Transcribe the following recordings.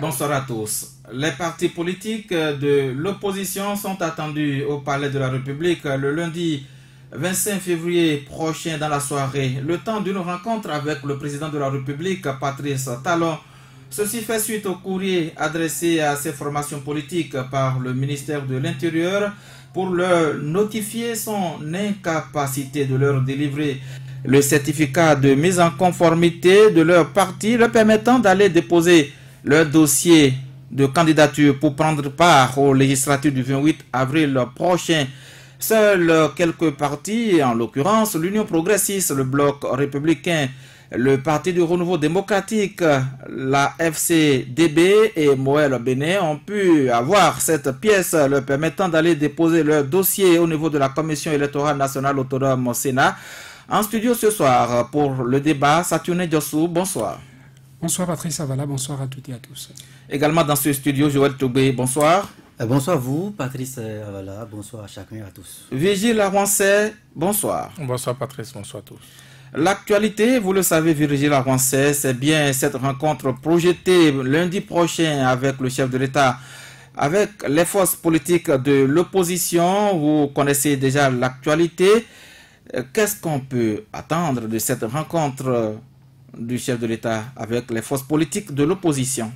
Bonsoir à tous. Les partis politiques de l'opposition sont attendus au Palais de la République le lundi 25 février prochain dans la soirée, le temps d'une rencontre avec le président de la République, Patrice Talon. Ceci fait suite au courrier adressé à ces formations politiques par le ministère de l'Intérieur pour leur notifier son incapacité de leur délivrer le certificat de mise en conformité de leur parti, leur permettant d'aller déposer leur dossier de candidature pour prendre part aux législatives du 28 avril prochain. Seuls quelques partis, en l'occurrence l'Union progressiste, le Bloc républicain, le Parti du renouveau démocratique, la FCDB et Moël Bénin ont pu avoir cette pièce leur permettant d'aller déposer leur dossier au niveau de la Commission électorale nationale autonome Sénat. En studio ce soir pour le débat, Saturne Diossou, bonsoir. Bonsoir Patrice Avala, bonsoir à toutes et à tous. Également dans ce studio, Joël Toubé, bonsoir. Bonsoir à vous, Patrice Avala, bonsoir à chacun et à tous. Virgile Arwancet, bonsoir. Bonsoir Patrice, bonsoir à tous. L'actualité, vous le savez, Virgile Arwancet, c'est bien cette rencontre projetée lundi prochain avec le chef de l'État, avec les forces politiques de l'opposition. Vous connaissez déjà l'actualité. Qu'est-ce qu'on peut attendre de cette rencontre du chef de l'État avec les forces politiques de l'opposition?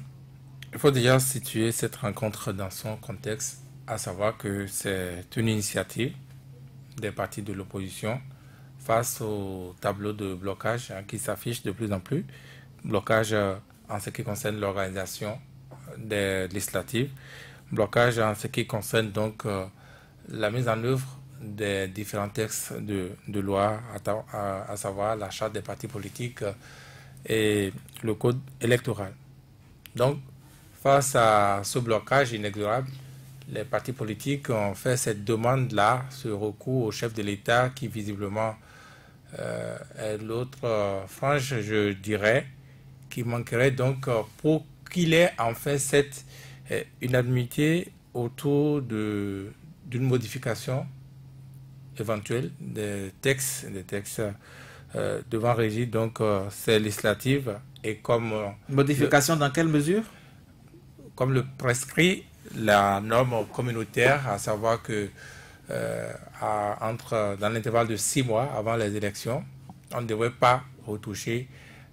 Il faut déjà situer cette rencontre dans son contexte, à savoir que c'est une initiative des partis de l'opposition face au tableau de blocage qui s'affiche de plus en plus. Blocage en ce qui concerne l'organisation des législatives, blocage en ce qui concerne donc la mise en œuvre des différents textes de loi, à savoir la charte des partis politiques et le code électoral. Donc, face à ce blocage inexorable, les partis politiques ont fait cette demande-là, ce recours au chef de l'État qui visiblement est l'autre frange, je dirais, qui manquerait donc pour qu'il ait en fait cette unanimité autour d'une modification éventuelle des textes devant régir donc ces législatives et comme modification dans quelle mesure? Comme le prescrit la norme communautaire, à savoir que dans l'intervalle de 6 mois avant les élections, on ne devrait pas retoucher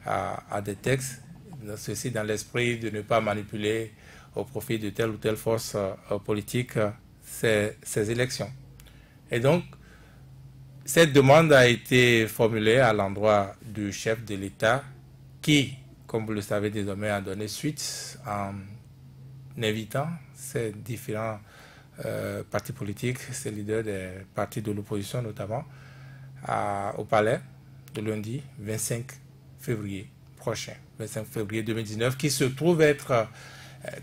à des textes, ceci dans l'esprit de ne pas manipuler au profit de telle ou telle force politique ces élections. Et donc, cette demande a été formulée à l'endroit du chef de l'État qui, comme vous le savez désormais, a donné suite en invitant ces différents partis politiques, ces leaders des partis de l'opposition notamment, au palais le lundi 25 février prochain, 25 février 2019, qui se trouve être,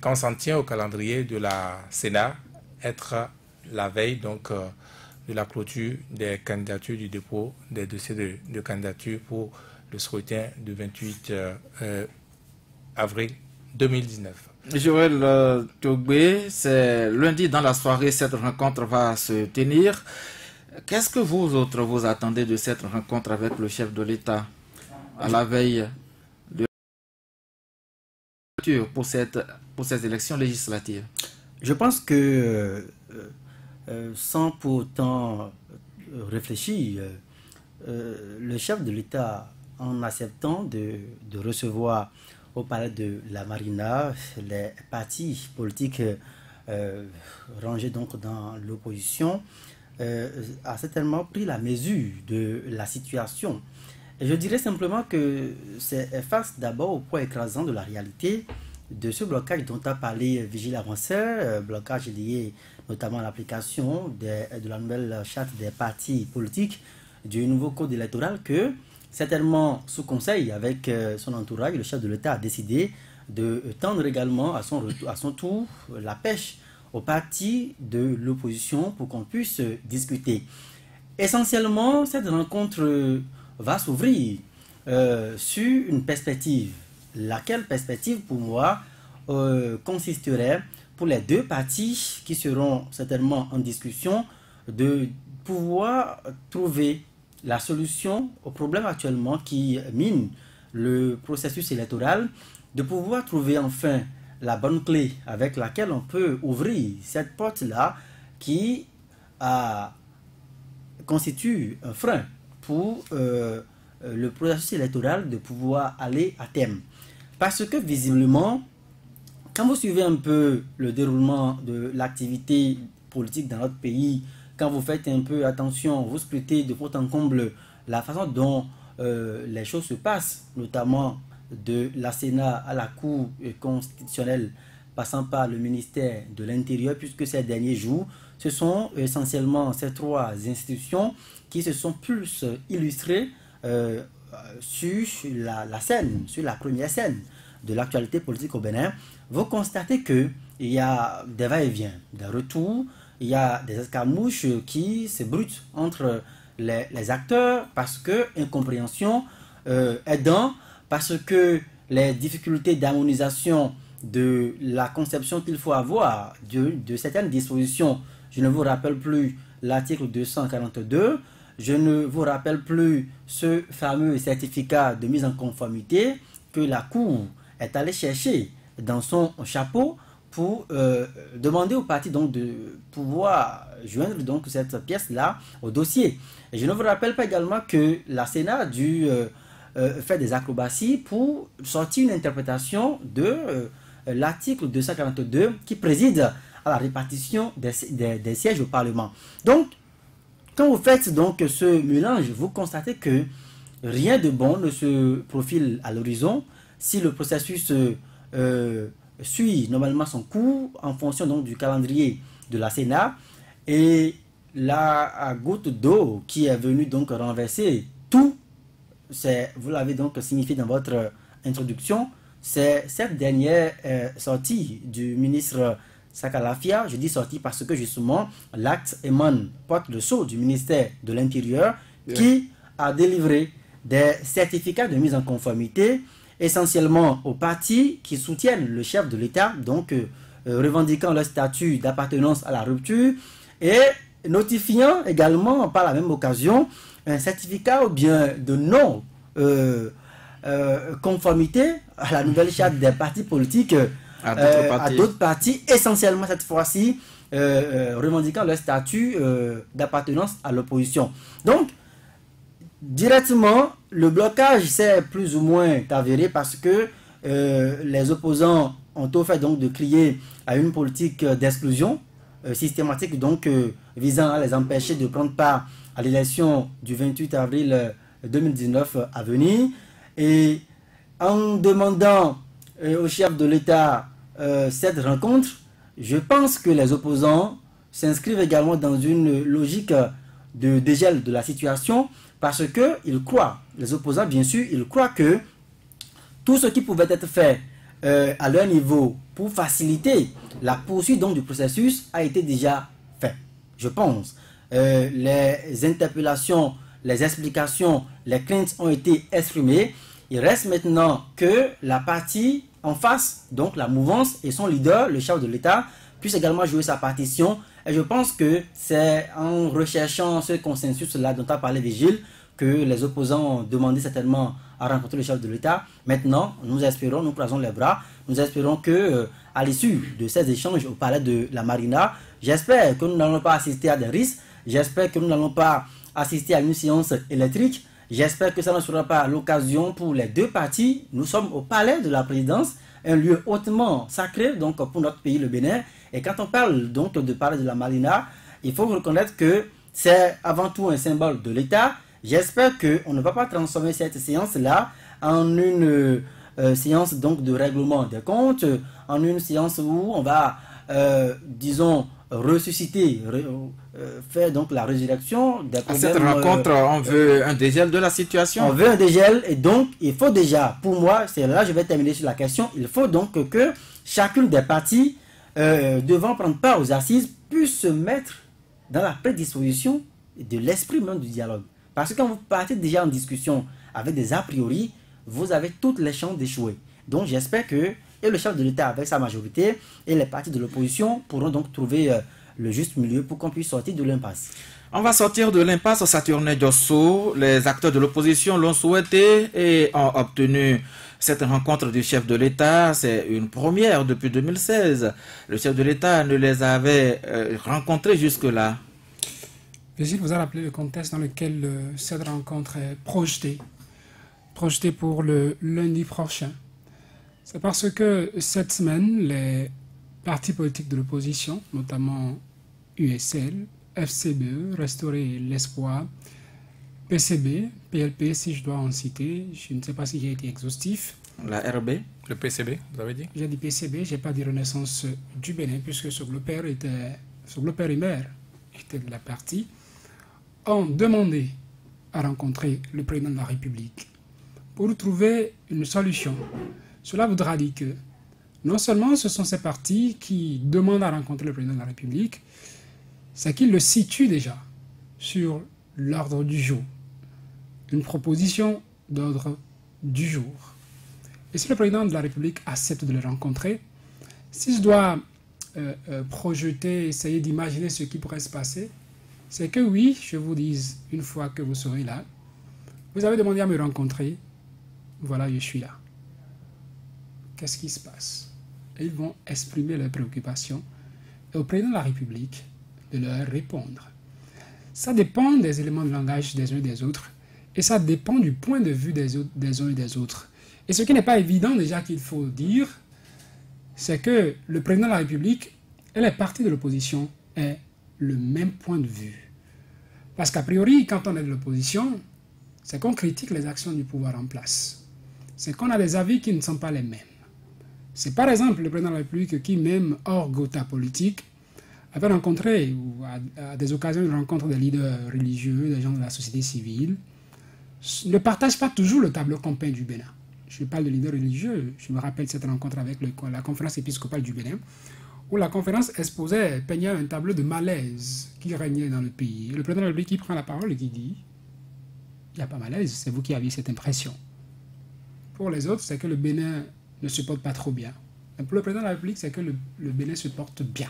quand on s'en tient au calendrier de la Sénat, être la veille donc de la clôture des candidatures, du dépôt des dossiers de candidature pour le scrutin du 28 avril 2019. Joël Toubé, c'est lundi dans la soirée, cette rencontre va se tenir. Qu'est-ce que vous autres vous attendez de cette rencontre avec le chef de l'État à la veille de pour ces élections législatives? Je pense que sans pour autant réfléchir, le chef de l'État, en acceptant de recevoir au palais de la Marina les partis politiques rangés donc dans l'opposition, a certainement pris la mesure de la situation. Et je dirais simplement que c'est face d'abord au poids écrasant de la réalité de ce blocage dont a parlé Virgile Arwancet, blocage lié notamment à l'application de la nouvelle charte des partis politiques, du nouveau code électoral, que certainement sous conseil avec son entourage, le chef de l'État a décidé de tendre également à son tour la pêche aux partis de l'opposition pour qu'on puisse discuter. Essentiellement, cette rencontre va s'ouvrir sur une perspective. Laquelle perspective, pour moi, consisterait pour les deux partis qui seront certainement en discussion de pouvoir trouver la solution au problème actuellement qui mine le processus électoral, de pouvoir trouver enfin la bonne clé avec laquelle on peut ouvrir cette porte-là qui constitue un frein pour le processus électoral de pouvoir aller à terme. Parce que visiblement, quand vous suivez un peu le déroulement de l'activité politique dans notre pays, quand vous faites un peu attention, vous scrutez de fond en comble la façon dont les choses se passent, notamment de la Sénat à la Cour constitutionnelle, passant par le ministère de l'Intérieur, puisque ces derniers jours, ce sont essentiellement ces trois institutions qui se sont plus illustrées sur la scène, sur la première scène de l'actualité politique au Bénin. Vous constatez qu'il y a des va-et-vient, des retours, il y a des escarmouches qui se brutent entre les acteurs parce que incompréhension aidant, parce que les difficultés d'harmonisation de la conception qu'il faut avoir de certaines dispositions. Je ne vous rappelle plus l'article 242, je ne vous rappelle plus ce fameux certificat de mise en conformité que la Cour est allée chercher dans son chapeau pour demander au parti donc de pouvoir joindre donc cette pièce-là au dossier. Et je ne vous rappelle pas également que la Sénat a dû faire des acrobaties pour sortir une interprétation de l'article 242 qui préside à la répartition des sièges au Parlement. Donc, quand vous faites donc ce mélange, vous constatez que rien de bon ne se profile à l'horizon si le processus suit normalement son cours en fonction donc du calendrier de la Sénat. Et la goutte d'eau qui est venue donc renverser tout, vous l'avez donc signifié dans votre introduction, c'est cette dernière sortie du ministre Sakalafia. Je dis sortie parce que justement l'acte porte le sceau du ministère de l'Intérieur qui a délivré des certificats de mise en conformité essentiellement aux partis qui soutiennent le chef de l'État, donc revendiquant leur statut d'appartenance à la rupture et notifiant également par la même occasion un certificat ou bien de non conformité à la nouvelle charte des partis politiques à d'autres partis, essentiellement cette fois-ci revendiquant leur statut d'appartenance à l'opposition. Donc, directement, le blocage s'est plus ou moins avéré parce que les opposants ont tout fait donc de crier à une politique d'exclusion systématique, donc visant à les empêcher de prendre part à l'élection du 28 avril 2019 à venir. Et en demandant au chef de l'État cette rencontre, je pense que les opposants s'inscrivent également dans une logique de dégel de la situation parce qu'ils croient, les opposants bien sûr, ils croient que tout ce qui pouvait être fait à leur niveau pour faciliter la poursuite donc, du processus a été déjà fait. Je pense. Les interpellations, les explications, les craintes ont été exprimées. Il reste maintenant que la partie en face, donc la mouvance et son leader, le chef de l'État, puisse également jouer sa partition. Et je pense que c'est en recherchant ce consensus-là dont a parlé Vigile que les opposants ont demandé certainement à rencontrer le chef de l'État. Maintenant, nous espérons, nous croisons les bras, nous espérons que à l'issue de ces échanges au palais de la Marina, j'espère que nous n'allons pas assister à des risques, j'espère que nous n'allons pas assister à une séance électrique, j'espère que ça ne sera pas l'occasion pour les deux partis. Nous sommes au palais de la présidence, un lieu hautement sacré donc pour notre pays, le Bénin. Et quand on parle donc de palais de la Marina, il faut reconnaître que c'est avant tout un symbole de l'État. J'espère qu'on ne va pas transformer cette séance-là en une séance donc de règlement des comptes, en une séance où on va, disons, ressusciter, faire donc la résurrection des problèmes. À cette rencontre, on veut un dégel de la situation. On veut un dégel et donc il faut déjà, pour moi, c'est là je vais terminer sur la question, il faut donc que chacune des parties devant prendre part aux assises puisse se mettre dans la prédisposition de l'esprit même du dialogue. Parce que quand vous partez déjà en discussion avec des a priori, vous avez toutes les chances d'échouer. Donc j'espère que et le chef de l'État avec sa majorité et les partis de l'opposition pourront donc trouver le juste milieu pour qu'on puisse sortir de l'impasse. On va sortir de l'impasse Saturnin Diosso. Les acteurs de l'opposition l'ont souhaité et ont obtenu cette rencontre du chef de l'État. C'est une première depuis 2016. Le chef de l'État ne les avait rencontrés jusque-là. Végile vous a rappelé le contexte dans lequel cette rencontre est projetée pour le lundi prochain. C'est parce que cette semaine, les partis politiques de l'opposition, notamment USL, FCBE, Restaurer l'Espoir, PCB, PLP, si je dois en citer, je ne sais pas si j'ai été exhaustif. La RB. Le PCB, vous avez dit? J'ai dit PCB, je n'ai pas dit Renaissance du Bénin, puisque le père et mère étaient de la partie, ont demandé à rencontrer le président de la République pour trouver une solution. Cela voudra dire que non seulement ce sont ces partis qui demandent à rencontrer le président de la République, c'est qu'ils le situent déjà sur l'ordre du jour. Une proposition d'ordre du jour. Et si le président de la République accepte de le rencontrer, si je dois projeter, essayer d'imaginer ce qui pourrait se passer, c'est que oui, je vous dis, une fois que vous serez là, vous avez demandé à me rencontrer, voilà, je suis là. Qu'est-ce qui se passe? Et ils vont exprimer leurs préoccupations et au président de la République de leur répondre. Ça dépend des éléments de langage des uns et des autres et ça dépend du point de vue des uns et des autres. Et ce qui n'est pas évident déjà qu'il faut dire, c'est que le président de la République et les partis de l'opposition aient le même point de vue. Parce qu'a priori, quand on est de l'opposition, c'est qu'on critique les actions du pouvoir en place. C'est qu'on a des avis qui ne sont pas les mêmes. C'est par exemple le président de la République qui, même hors gotha politique, avait rencontré, ou à des occasions de rencontre des leaders religieux, des gens de la société civile, ne partage pas toujours le tableau complet du Bénin. Je parle de leaders religieux, je me rappelle cette rencontre avec la conférence épiscopale du Bénin, où la conférence exposait, peignait un tableau de malaise qui régnait dans le pays. Et le président de la République qui prend la parole et qui dit « Il n'y a pas malaise, c'est vous qui aviez cette impression. » Pour les autres, c'est que le Bénin ne se porte pas trop bien. Mais pour le président de la République, c'est que le Bénin se porte bien.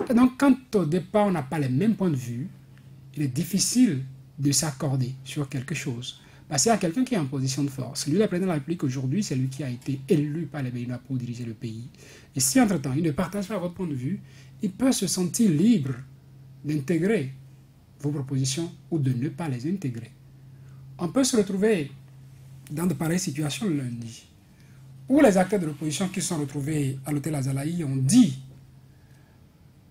Et donc, quand au départ, on n'a pas les mêmes points de vue, il est difficile de s'accorder sur quelque chose. Parce qu'il y a quelqu'un qui est en position de force. Lui, le président de la République aujourd'hui, c'est lui qui a été élu par les Béninois pour diriger le pays. Et si, entre-temps, il ne partage pas votre point de vue, il peut se sentir libre d'intégrer vos propositions ou de ne pas les intégrer. On peut se retrouver dans de pareilles situations le lundi, où les acteurs de l'opposition qui sont retrouvés à l'hôtel Azalaï ont dit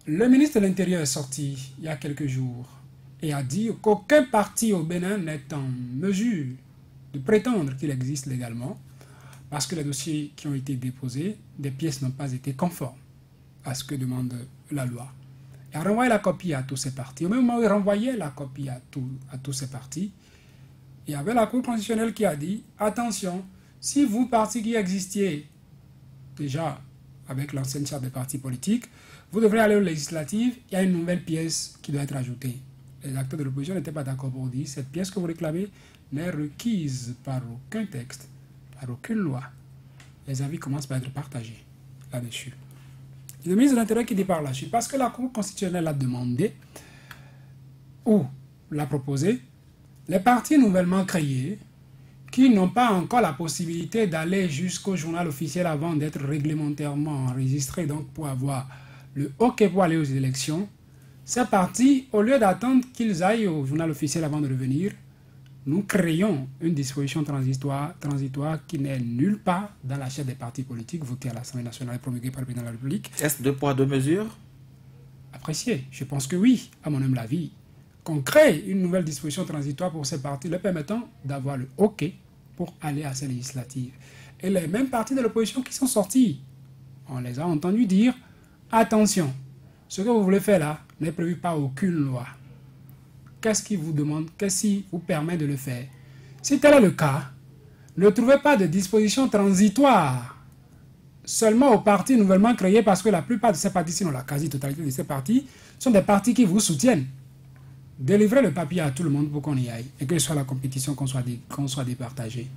le ministre de l'Intérieur est sorti il y a quelques jours et a dit qu'aucun parti au Bénin n'est en mesure de prétendre qu'il existe légalement parce que les dossiers qui ont été déposés, des pièces n'ont pas été conformes à ce que demande la loi. Il a renvoyé la copie à tous ces partis. Au même moment où il renvoyait la copie à tous ces partis, il y avait la Cour constitutionnelle qui a dit attention, si vous, partis qui existiez déjà avec l'ancienne charte des partis politiques, vous devrez aller aux législatives, il y a une nouvelle pièce qui doit être ajoutée. Les acteurs de l'opposition n'étaient pas d'accord pour dire cette pièce que vous réclamez n'est requise par aucun texte, par aucune loi. Les avis commencent par être partagés là-dessus. Le ministre de l'Intérieur qui dit par là-dessus, parce que la Cour constitutionnelle a demandé ou l'a proposé, les partis nouvellement créés qui n'ont pas encore la possibilité d'aller jusqu'au journal officiel avant d'être réglementairement enregistrés, donc pour avoir le OK pour aller aux élections, ces partis, au lieu d'attendre qu'ils aillent au journal officiel avant de revenir, nous créons une disposition transitoire qui n'est nulle part dans la charte des partis politiques votée à l'Assemblée nationale et promulguée par le président de la République. Est-ce 2 poids 2 mesures? Apprécié. Je pense que oui, à mon humble avis. Qu'on crée une nouvelle disposition transitoire pour ces partis, leur permettant d'avoir le OK pour aller à ces législatives. Et les mêmes partis de l'opposition qui sont sortis, on les a entendus dire attention, ce que vous voulez faire là n'est prévu par aucune loi. Qu'est-ce qui vous demande, qu'est-ce qui vous permet de le faire? Si tel est le cas, ne trouvez pas de disposition transitoire seulement aux partis nouvellement créés, parce que la plupart de ces partis, sinon la quasi-totalité de ces partis, sont des partis qui vous soutiennent. Délivrez le papier à tout le monde pour qu'on y aille et que ce soit la compétition qu'on soit départagé.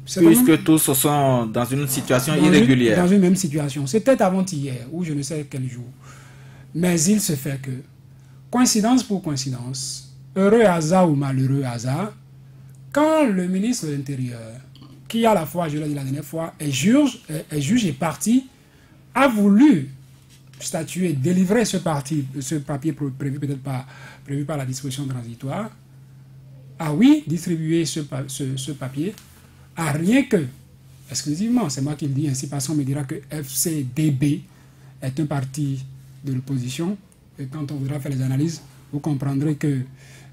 Puisque tous sont dans une situation irrégulière. Dans une même situation. C'était avant-hier ou je ne sais quel jour. Mais il se fait que, coïncidence pour coïncidence, heureux hasard ou malheureux hasard, quand le ministre de l'Intérieur, qui à la fois, je l'ai dit la dernière fois, est juge et parti, a voulu statuer, délivrer ce papier prévu peut-être prévu par la disposition transitoire, a oui distribué ce papier, à rien que, exclusivement, c'est moi qui le dis, ainsi passant, on me dira que FCDB est un parti de l'opposition, et quand on voudra faire les analyses, vous comprendrez que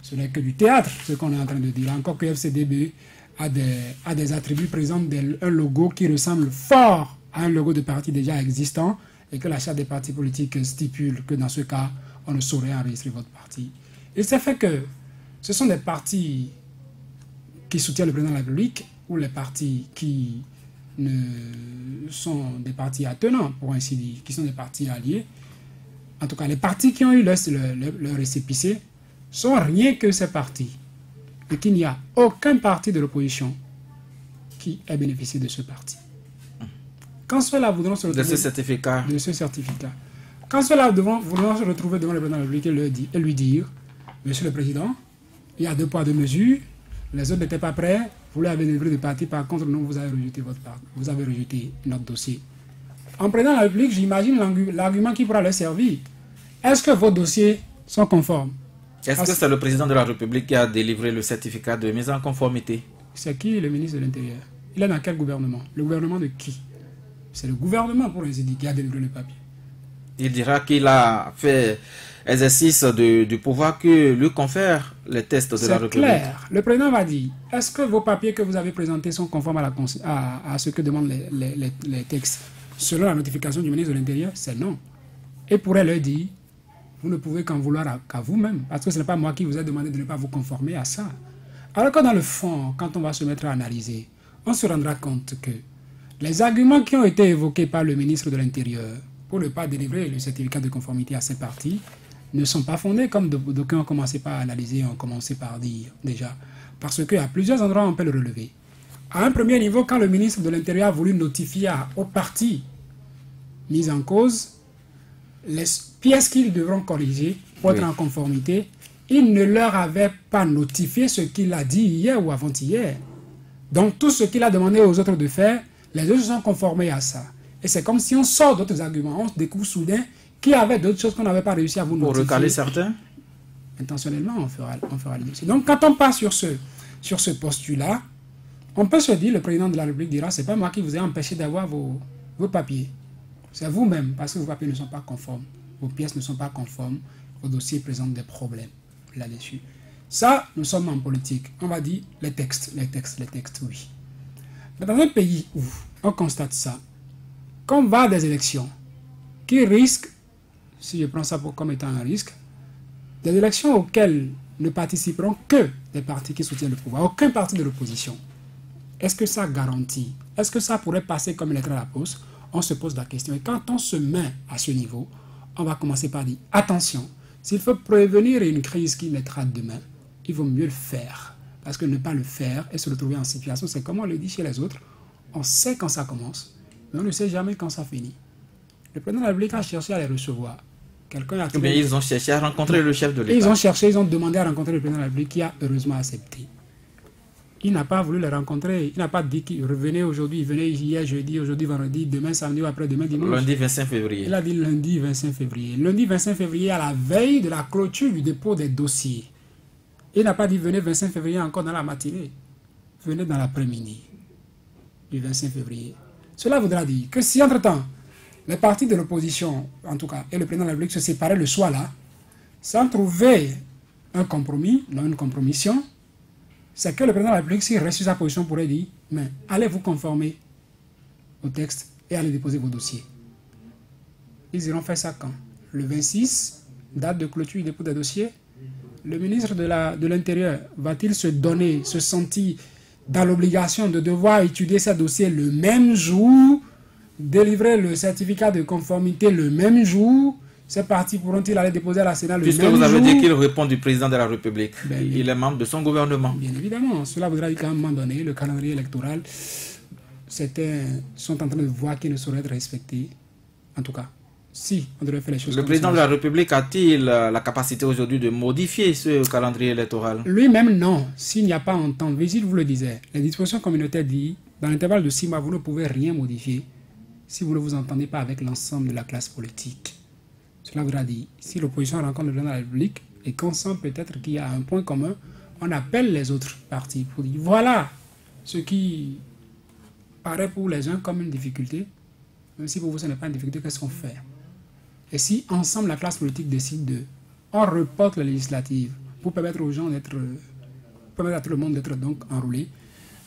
ce n'est que du théâtre, ce qu'on est en train de dire. Encore que FCDB a des attributs, présente un logo qui ressemble fort à un logo de parti déjà existant, et que la charte des partis politiques stipule que dans ce cas, on ne saurait enregistrer votre parti. Et ça fait que ce sont des partis qui soutiennent le président de la République, ou les partis qui sont des partis attenants, pour ainsi dire, qui sont des partis alliés. En tout cas, les partis qui ont eu leur récépissé sont rien que ces partis. Et qu'il n'y a aucun parti de l'opposition qui ait bénéficié de ce parti. Quand ceux-là voudront se retrouver... De ce certificat. Quand ceux-là voudront se retrouver devant le président de la République et lui dire, Monsieur le Président, il y a 2 poids 2 mesures, les autres n'étaient pas prêts, vous l'avez délivré de parti, par contre, nous, vous avez rejeté notre dossier. En président de la République, j'imagine l'argument qui pourra leur servir. Est-ce que vos dossiers sont conformes? Est-ce que c'est le président de la République qui a délivré le certificat de mise en conformité? C'est qui le ministre de l'Intérieur? Il est dans quel gouvernement? Le gouvernement de qui? C'est le gouvernement, pour ainsi dire, qui a délivré le papier. Il dira qu'il a fait exercice du pouvoir que lui confère les tests de la République. C'est clair. Le président va dire, est-ce que vos papiers que vous avez présentés sont conformes à ce que demandent les textes? Selon la notification du ministre de l'Intérieur, c'est non. Et pourrait leur dire, vous ne pouvez qu'en vouloir qu'à vous-même, parce que ce n'est pas moi qui vous ai demandé de ne pas vous conformer à ça. Alors que dans le fond, quand on va se mettre à analyser, on se rendra compte que les arguments qui ont été évoqués par le ministre de l'Intérieur pour ne pas délivrer le certificat de conformité à ces partis ne sont pas fondés, comme d'aucuns ont commencé par analyser et ont commencé par dire déjà. Parce qu'à plusieurs endroits, on peut le relever. À un premier niveau, quand le ministre de l'Intérieur a voulu notifier aux partis mis en cause les pièces qu'ils devront corriger pour être en conformité, il ne leur avait pas notifié ce qu'il a dit hier ou avant-hier. Donc tout ce qu'il a demandé aux autres de faire, les autres se sont conformés à ça. Et c'est comme si on sort d'autres arguments, on découvre soudain qu'il y avait d'autres choses qu'on n'avait pas réussi à vous notifier. Pour recaler certains? Intentionnellement, on fera les dossiers. Donc quand on part sur ce postulat, on peut se dire, le président de la République dira, c'est pas moi qui vous ai empêché d'avoir vos papiers. C'est vous-même, parce que vos papiers ne sont pas conformes. Vos pièces ne sont pas conformes. Vos dossiers présentent des problèmes là-dessus. Ça, nous sommes en politique. On va dire les textes, oui. Mais dans un pays où on constate ça, qu'on va à des élections qui risquent, si je prends ça comme étant un risque, des élections auxquelles ne participeront que des partis qui soutiennent le pouvoir, aucun parti de l'opposition. Est-ce que ça garantit? Est-ce que ça pourrait passer comme une lettre à la poste? On se pose la question. Et quand on se met à ce niveau, on va commencer par dire, attention, s'il faut prévenir une crise qui naîtra demain, il vaut mieux le faire. Parce que ne pas le faire et se retrouver en situation, c'est comme on le dit chez les autres, on sait quand ça commence, mais on ne sait jamais quand ça finit. Le président de la République a cherché à les recevoir. Mais ils ont cherché à rencontrer le chef de l'État. Ils ont demandé à rencontrer le président de la République qui a heureusement accepté. Il n'a pas voulu les rencontrer. Il n'a pas dit qu'il revenait aujourd'hui, il venait hier, jeudi, aujourd'hui, vendredi, demain, samedi ou après-demain, dimanche. Lundi 25 février. Il a dit lundi 25 février. Lundi 25 février, à la veille de la clôture du dépôt des dossiers. Il n'a pas dit venez 25 février encore dans la matinée. Venez dans l'après-midi du 25 février. Cela voudra dire que si entre-temps, les partis de l'opposition, en tout cas, et le président de la République se séparaient le soir-là, sans trouver un compromis, non une compromission, c'est que le président de la République, s'il reste sur sa position, pourrait dire, mais allez vous conformer au texte et allez déposer vos dossiers. Ils iront faire ça quand? Le 26, date de clôture du dépôt des dossiers. Le ministre de l'Intérieur va-t-il se sentir dans l'obligation de devoir étudier ces dossiers le même jour, délivrer le certificat de conformité le même jour? Ces partis pourront-ils aller déposer à la Sénat le même jour? Puisque vous avez dit qu'il répond du président de la République. Il est membre de son gouvernement. Bien évidemment. Cela voudra dire qu'à un moment donné, le calendrier électoral, certains sont en train de voir qu'il ne saurait être respecté. En tout cas, si on devrait faire les choses Le comme président ça. de la République a-t-il la capacité aujourd'hui de modifier ce calendrier électoral? Lui-même, non. S'il n'y a pas entente, Vigile vous le disait, les dispositions communautaires disent, dans l'intervalle de 6 mois, vous ne pouvez rien modifier si vous ne vous entendez pas avec l'ensemble de la classe politique. Cela voudra dire, si l'opposition rencontre le président de la République et qu'on sent peut-être qu'il y a un point commun, on appelle les autres partis pour dire, voilà ce qui paraît pour les uns comme une difficulté, même si pour vous ce n'est pas une difficulté, qu'est-ce qu'on fait? Et si ensemble la classe politique décide de, on reporte la législative pour permettre aux gens d'être, permettre à tout le monde d'être donc enrôlé,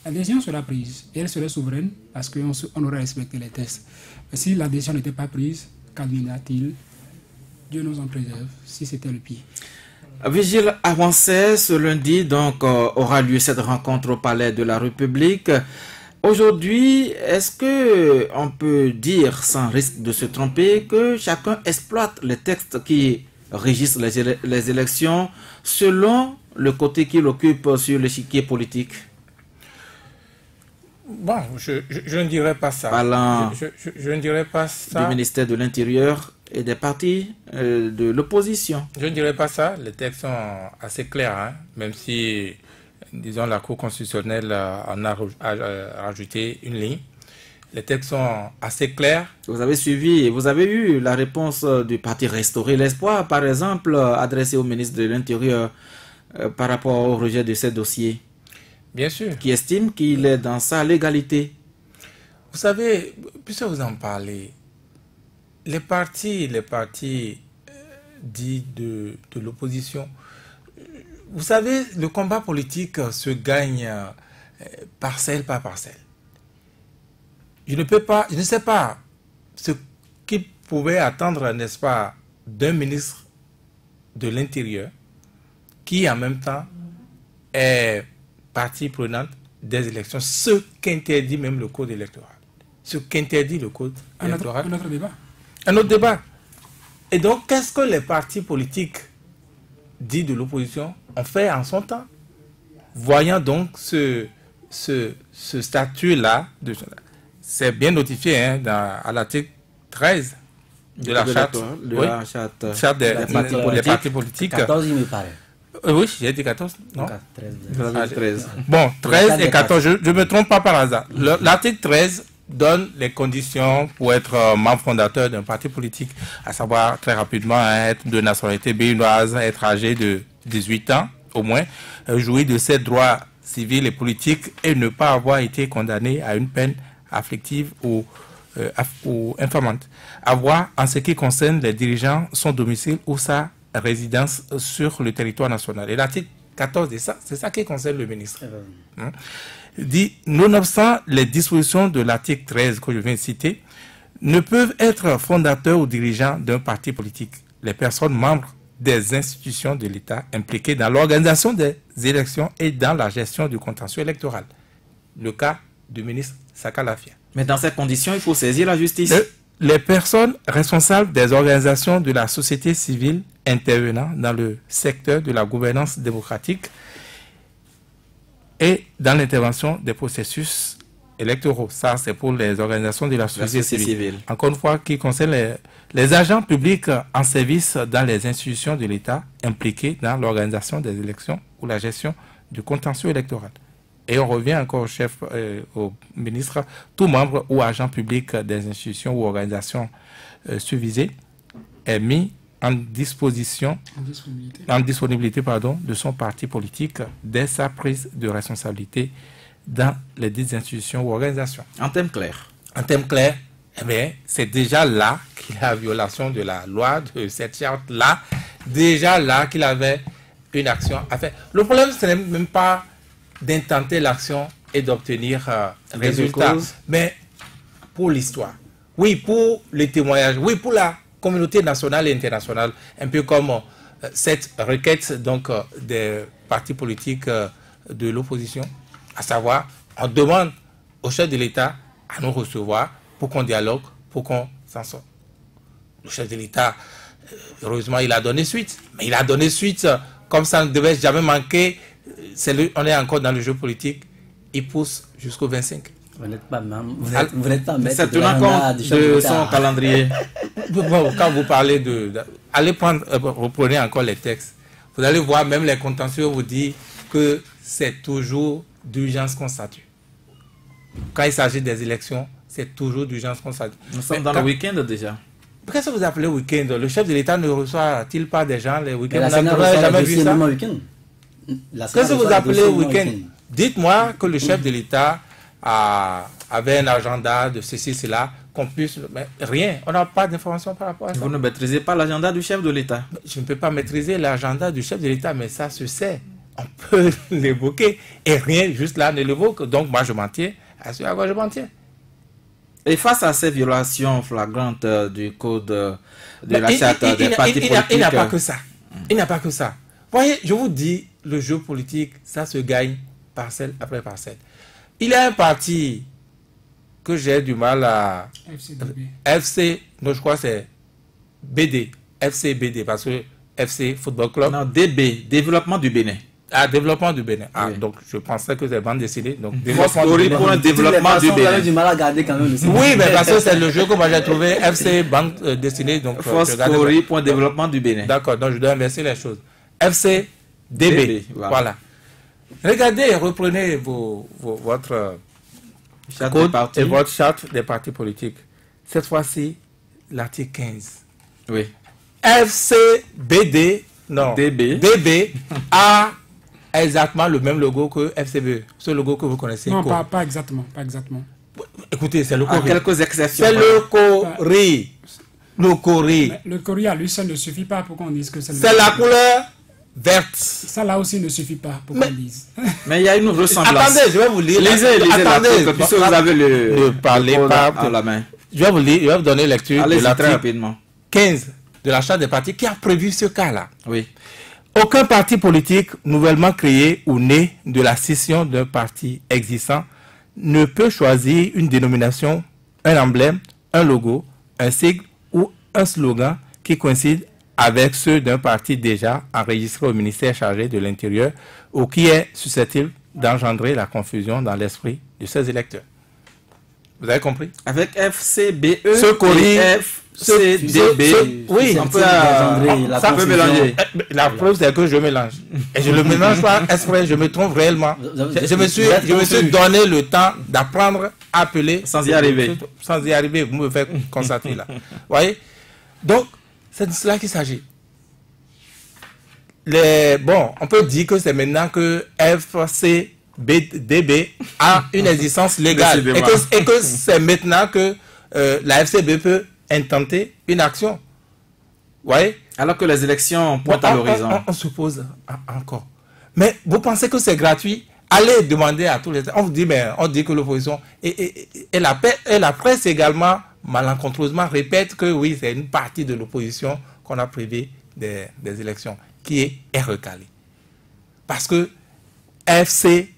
la décision sera prise et elle serait souveraine parce qu'on aurait respecté les tests. Mais si la décision n'était pas prise, qu'adviendra-t-il? Dieu nous en préserve, si c'était le pire. Vigile avancé, ce lundi, donc, aura lieu cette rencontre au Palais de la République. Aujourd'hui, est-ce que on peut dire, sans risque de se tromper, que chacun exploite les textes qui régissent les élections selon le côté qu'il occupe sur l'échiquier politique? Bon, je ne dirais pas ça. Parlant Je ne dirais pas ça. du ministère de l'Intérieur et des partis de l'opposition. Je ne dirais pas ça. Les textes sont assez clairs, hein, même si, disons, la Cour constitutionnelle en a rajouté une ligne. Les textes sont assez clairs. Vous avez suivi, vous avez eu la réponse du parti Restaurer l'Espoir, par exemple, adressée au ministre de l'Intérieur par rapport au rejet de ces dossiers. Bien sûr. Qui estime qu'il est dans sa légalité. Vous savez, puisque vous en parlez, les partis dits de l'opposition, vous savez, le combat politique se gagne parcelle par parcelle. Je ne sais pas ce qu'ils pouvaient attendre, n'est-ce pas, d'un ministre de l'Intérieur qui, en même temps, est partie prenante des élections, ce qu'interdit même le code électoral. Ce qu'interdit le code électoral. Un autre débat. Un autre débat. Et donc, qu'est-ce que les partis politiques dits de l'opposition ont fait en son temps? Voyant donc ce statut-là, c'est bien notifié hein, à l'article 13 de la charte, charte des partis politiques. 14, il me paraît. Oui, j'ai dit 14, non 13. Bon, 13 et 14, je ne me trompe pas par hasard. L'article 13 donne les conditions pour être membre fondateur d'un parti politique, à savoir très rapidement être de nationalité béninoise, être âgé de 18 ans au moins, jouir de ses droits civils et politiques et ne pas avoir été condamné à une peine afflictive ou infamante. Avoir, en ce qui concerne les dirigeants, son domicile ou sa résidence sur le territoire national. Et l'article 14 de ça, c'est ça qui concerne le ministre. Dit, nonobstant les dispositions de l'article 13 que je viens de citer, ne peuvent être fondateurs ou dirigeants d'un parti politique les personnes membres des institutions de l'État impliquées dans l'organisation des élections et dans la gestion du contentieux électoral. Le cas du ministre Sakalafia. Mais dans ces conditions, il faut saisir la justice. Les personnes responsables des organisations de la société civile intervenant dans le secteur de la gouvernance démocratique et dans l'intervention des processus électoraux. Ça, c'est pour les organisations de la société civile. Encore une fois, qui concerne les agents publics en service dans les institutions de l'État impliqués dans l'organisation des élections ou la gestion du contentieux électoral. Et on revient encore au ministre, tout membre ou agent public des institutions ou organisations susvisées est mis en disponibilité de son parti politique dès sa prise de responsabilité dans les dites institutions ou organisations. En termes clairs. En termes clairs, eh bien, c'est déjà là qu'il y a violation de la loi, de cette charte-là, déjà là qu'il avait une action à faire. Le problème, ce n'est même pas d'intenter l'action et d'obtenir résultat, mais pour l'histoire. Oui, pour les témoignages. Oui, pour la communauté nationale et internationale. Un peu comme cette requête donc, des partis politiques de l'opposition. À savoir, on demande au chef de l'État à nous recevoir pour qu'on dialogue, pour qu'on s'en sorte. Le chef de l'État, heureusement, il a donné suite. Mais il a donné suite comme ça ne devait jamais manquer. On est encore dans le jeu politique. Il pousse jusqu'au 25. Vous n'êtes pas maître de son calendrier. Bon, quand vous parlez allez prendre, reprenez encore les textes. Vous allez voir, même les contentieux vous disent que c'est toujours d'urgence qu'on statue. Quand il s'agit des élections, c'est toujours d'urgence qu'on statue. Nous sommes dans le week-end déjà. Qu'est-ce que vous appelez week-end? Le chef de l'État ne reçoit-il pas des gens les week-ends? La On n'a jamais vu ça. Qu'est-ce que vous appelez week-end? Dites-moi que le chef de l'État avait un agenda de ceci, cela, qu'on puisse... Mais rien, on n'a pas d'informations par rapport à ça. Vous ne maîtrisez pas l'agenda du chef de l'État? Je ne peux pas maîtriser l'agenda du chef de l'État, mais ça se sait. On peut l'évoquer et rien, juste là, ne l'évoque. Donc moi, je m'en tiens à ce à quoi je m'en tiens. Et face à ces violations flagrantes du code de la charte des partis politiques... Il n'y a pas que ça. Il n'y a pas que ça. Voyez, je vous dis, le jeu politique, ça se gagne parcelle après parcelle. Il y a un parti que j'ai du mal à... Non, je crois que c'est BD. FCBD, parce que FC Football Club... Non, DB, Développement du Bénin. Ah, Développement du Bénin. Ah, oui. Donc je pensais que c'est bande dessinée. Donc, développement du Bénin. Pour un développement du Bénin. Du mal à garder quand même. Oui, mais parce que c'est le jeu que moi j'ai trouvé, FC bande dessinée. Donc, Foscori pour un développement du Bénin. D'accord, donc je dois inverser les choses. FC DB. Voilà. Regardez, reprenez votre code et votre charte des partis politiques. Cette fois-ci, l'article 15. Oui. FCBD, non, DB a exactement le même logo que FCBE. Ce logo que vous connaissez. Non, pas exactement. Pas exactement. Écoutez, c'est le Cori. Quelques exceptions. C'est le Cori. Le Cori. Le Cori à lui seul ne suffit pas pour qu'on dise que c'est le... C'est la couleur verte. Ça là aussi ne suffit pas pour qu'on dise. Mais il y a une ressemblance. Attendez, je vais vous lire. Lisez attendez, puisque vous avez ne parlez pas à la main. Je vais vous lire, je vais vous donner lecture de l'article 15 de la charte des partis qui a prévu ce cas-là. Oui. Aucun parti politique nouvellement créé ou né de la scission d'un parti existant ne peut choisir une dénomination, un emblème, un logo, un sigle ou un slogan qui coïncide avec ceux d'un parti déjà enregistré au ministère chargé de l'Intérieur ou qui est susceptible d'engendrer la confusion dans l'esprit de ses électeurs. Vous avez compris? Avec FCBE ce Cori, FCDB, oui, on peut mélanger. La preuve, c'est que je mélange. Et je ne le mélange pas exprès, je me trompe réellement. Je me suis donné le temps d'apprendre à appeler. Sans y arriver. Sans y arriver, vous me faites constater là. Vous voyez? Donc, c'est de cela qu'il s'agit. On peut dire que c'est maintenant que FCDB a une existence légale et que c'est maintenant que la FCB peut intenter une action. Vous voyez? Alors que les élections pointent à l'horizon. On se pose encore. Mais vous pensez que c'est gratuit? Allez demander à tous les... On vous dit, mais on dit que l'opposition... Et la presse également, malencontreusement, répète que oui, c'est une partie de l'opposition qu'on a privé des élections, qui est recalée. Parce que FCDB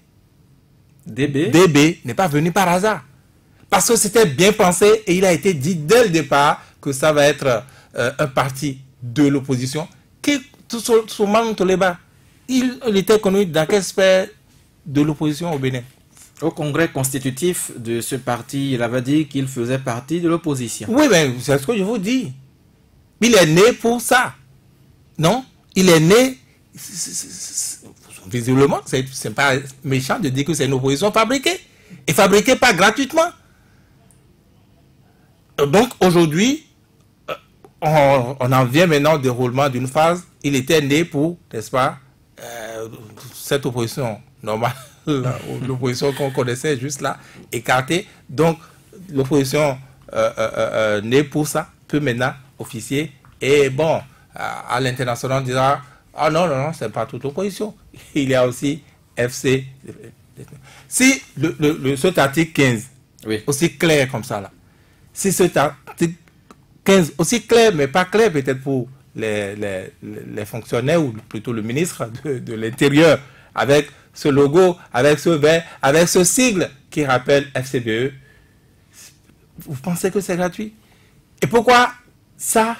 n'est pas venu par hasard. Parce que c'était bien pensé et il a été dit dès le départ que ça va être un parti de l'opposition. Souman Toleba, il était connu dans quelle sphère de l'opposition au Bénin? Au congrès constitutif de ce parti, il avait dit qu'il faisait partie de l'opposition. Oui, mais c'est ce que je vous dis. Il est né pour ça. Non? Il est né... Visiblement, c'est pas méchant de dire que c'est une opposition fabriquée. Et fabriquée pas gratuitement. Donc aujourd'hui, on en vient maintenant au déroulement d'une phase. Il était né pour, n'est-ce pas, cette opposition normale, l'opposition qu'on connaissait juste là, écartée. Donc l'opposition née pour ça peut maintenant officier. Et bon, à l'international, on dira, ah non, c'est pas toute l'opposition. Il y a aussi FC. Si cet article 15, oui, aussi clair comme ça là, si cet article 15, aussi clair, mais pas clair peut-être pour les fonctionnaires, ou plutôt le ministre de l'Intérieur, avec ce logo, avec ce vert, avec ce sigle qui rappelle FCBE, vous pensez que c'est gratuit? Et pourquoi ça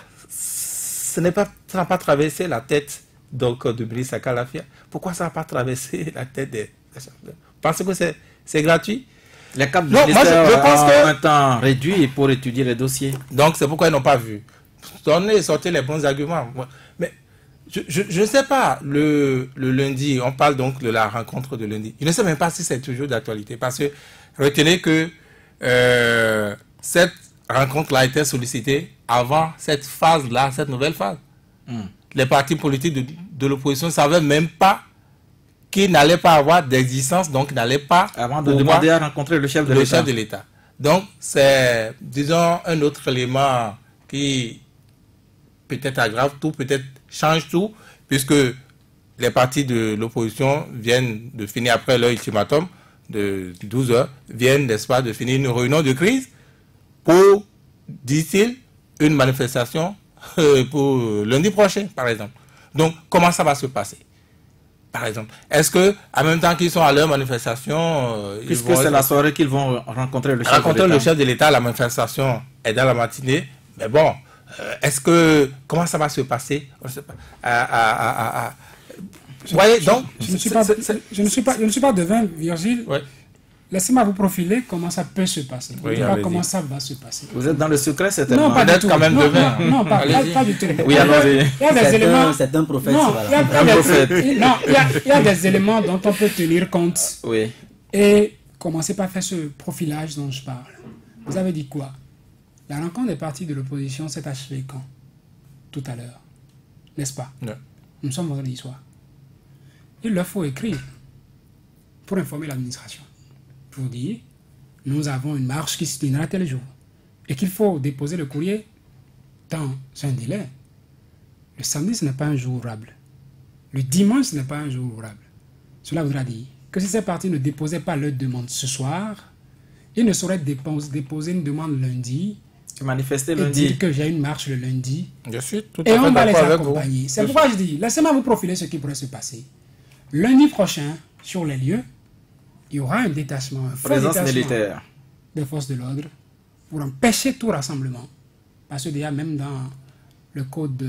n'a pas traversé la tête donc de ministre Akalafia? Pourquoi ça n'a pas traversé la tête des... Vous pensez que c'est gratuit? Les cadres ministères ont un temps réduit pour étudier les dossiers. Donc c'est pourquoi ils n'ont pas vu. sortez les bons arguments. Mais je ne sais pas, le lundi, on parle donc de la rencontre de lundi. Je ne sais même pas si c'est toujours d'actualité, parce que retenez que cette rencontre-là a été sollicitée avant cette phase-là, cette nouvelle phase. Les partis politiques de l'opposition ne savaient même pas qu'ils n'allaient pas avoir d'existence, donc n'allaient pas... Avant de demander à rencontrer le chef de l'État. Donc, c'est, disons, un autre élément qui peut-être aggrave tout, peut-être change tout, puisque les partis de l'opposition viennent de finir, après leur ultimatum de 12 heures, viennent, n'est-ce pas, de finir une réunion de crise pour, dit-il, une manifestation pour lundi prochain, par exemple. Donc, comment ça va se passer, par exemple? Est-ce que, en même temps qu'ils sont à leur manifestation, puisque c'est la soirée qu'ils vont rencontrer le chef de l'État, la manifestation est dans la matinée, mais bon, est-ce que, comment ça va se passer? On ne sait pas. Vous voyez, donc, je ne suis pas devin, Virgile. Ouais. Laissez-moi vous profiler comment ça peut se passer. Oui, pas comment ça va se passer. Vous êtes dans le secret, certainement. Non, pas du tout. Quand même devin. Non, pas du tout. Oui, allons-y. Il y a des éléments. C'est un prophète. Non, Voilà. il y a des éléments dont on peut tenir compte. Oui. Et commencez par faire ce profilage dont je parle. Vous avez dit quoi? La rencontre des partis de l'opposition s'est achevée quand? Tout à l'heure. N'est-ce pas? Non. Nous sommes vendredi soir. Il leur faut écrire pour informer l'administration. Pour dire, nous avons une marche qui se tiendra tel jour. Et qu'il faut déposer le courrier dans un délai. Le samedi, ce n'est pas un jour ouvrable. Le dimanche, ce n'est pas un jour ouvrable. Cela voudra dire que si ces partis ne déposaient pas leur demande ce soir, ils ne sauraient déposer une demande lundi. Manifester et lundi. dire que j'ai une marche le lundi. Je suis tout Et à fait on va les d'accord avec vous. accompagner. C'est pourquoi je dis, laissez-moi vous profiler ce qui pourrait se passer. Lundi prochain, sur les lieux, il y aura un détachement, un fort Présence détachement militaire des forces de l'ordre pour empêcher tout rassemblement. Parce que déjà, même dans le code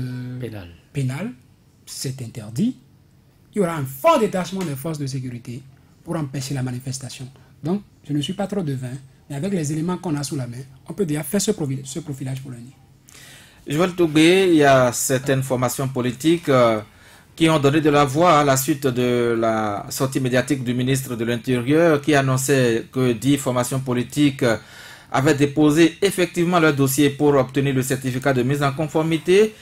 pénal, c'est interdit. Il y aura un fort détachement des forces de sécurité pour empêcher la manifestation. Donc, je ne suis pas trop devin, mais avec les éléments qu'on a sous la main, on peut déjà faire ce profilage pour lundi. Joël Toubé, il y a certaines formations politiques qui ont donné de la voix à la suite de la sortie médiatique du ministre de l'Intérieur qui annonçait que 10 formations politiques avaient déposé effectivement leur dossier pour obtenir le certificat de mise en conformité.